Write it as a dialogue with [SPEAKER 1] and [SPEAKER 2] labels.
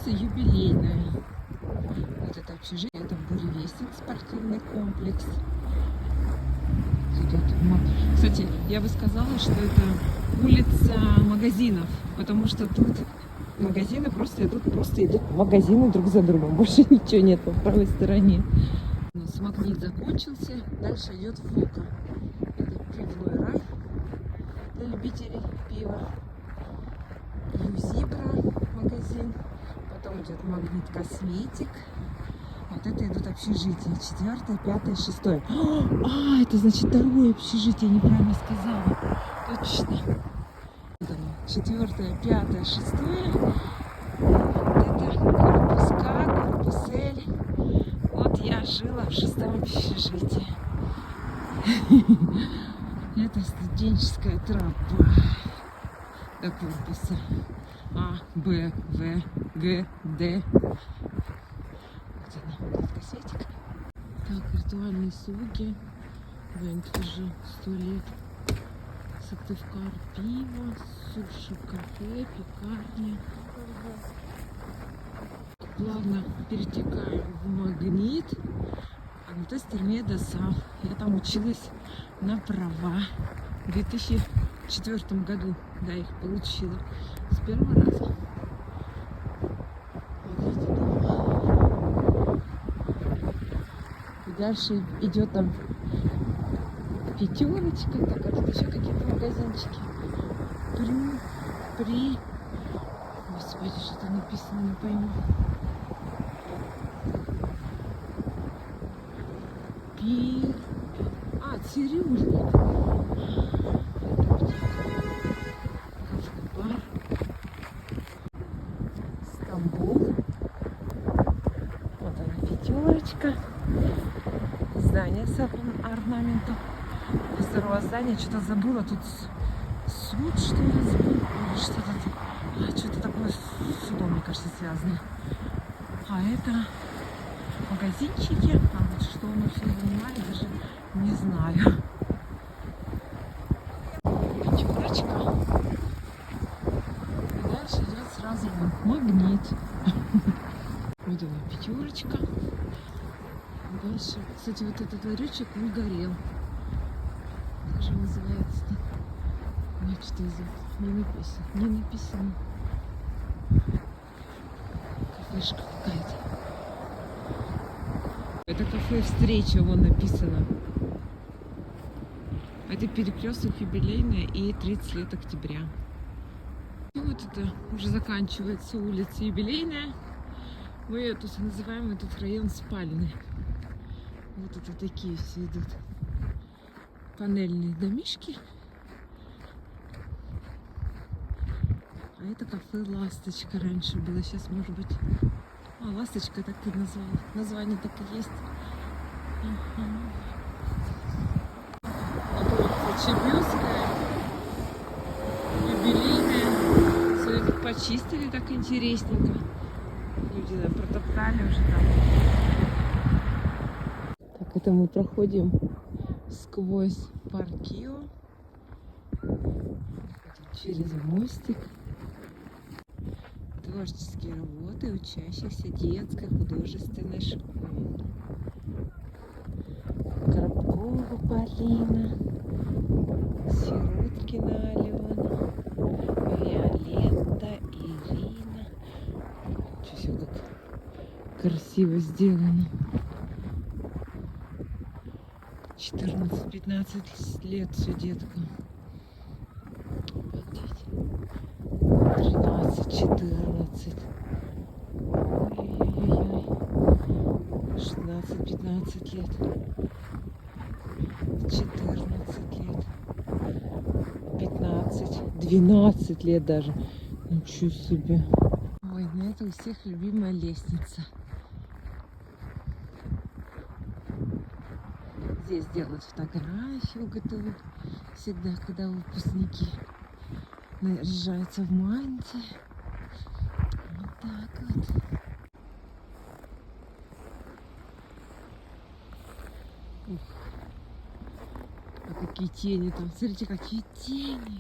[SPEAKER 1] улица Юбилейная. Вот это общежитие, это буревестник, спортивный комплекс. Кстати, я бы сказала, что это улица магазинов, потому что тут магазины просто идут магазины друг за другом. Больше ничего нет по правой стороне. У нас магнит закончился, дальше идет Фока. Это пивной рай для любителей пива. Юзибра магазин. Потом идет магнит косметик. Вот это идут общежития. 4, 5, 6. А, это значит второе общежитие, я неправильно сказала. Точно. 4, 5, 6. Вот это корпус К, корпус Л. Вот я жила в 6-м общежитии. Это студенческая тропа до корпуса А, Б, В, Г, Д. Косметик. Так, ритуальные слуги. Вентфиджи, 100 лет. Сыктывкар, пиво, суши, кафе, пекарня. Плавно перетекаем в магнит. А вот это Термедоса. Я там училась на права. В 2004 году, да, их получила с первого раза. И дальше идет там пятерочка, так, а тут еще какие-то магазинчики. При. Господи, что-то написано, не пойму. Цирюльник. Бар. Стамбул. Вот она, пятерочка. Здание с орнаментом. Здоровое здание. Что-то забыла. Тут суд, что ли, забыла. Что-то что-то такое с судом, мне кажется, связано. А это магазинчики. А вот что мы все занимали, даже не знаю. Пятерочка. И дальше идет сразу магнит. Вот она, пятерочка. Дальше, кстати, вот этот ларечек выгорел. Как же называется-то? Нет, что из не написано. Не написано. Кафешка какая-то. Это кафе «Встреча», вон написано. Это перекресток Юбилейная и 30 лет октября. И вот это уже заканчивается улица Юбилейная. Мы ее тут называем этот район спальный. Вот это такие все идут панельные домишки. А это кафе «Ласточка» раньше было. Сейчас, может быть... А, «Ласточка» так и назвала. Название так и есть. Чебюская, Юбилейная. Все тут почистили так интересненько. Люди, да, протоптали уже там. Так, это мы проходим сквозь парк Кио. Через мостик. Творческие работы учащихся детской художественной школы. Коробкова Полина, Сироткина Алена, Виолетта, Ирина. Что все как красиво сделано. 14-15 лет все деткам. 13, 14. Ой-ой-ой. 16-15 лет. 14 лет. 15. 12 лет даже. Ничего себе. Ой, на это у всех любимая лестница. Здесь делают фотографию, готовы всегда, когда выпускники наряжаются в мантии. Вот так вот. Ух. А какие тени там. Смотрите, какие тени.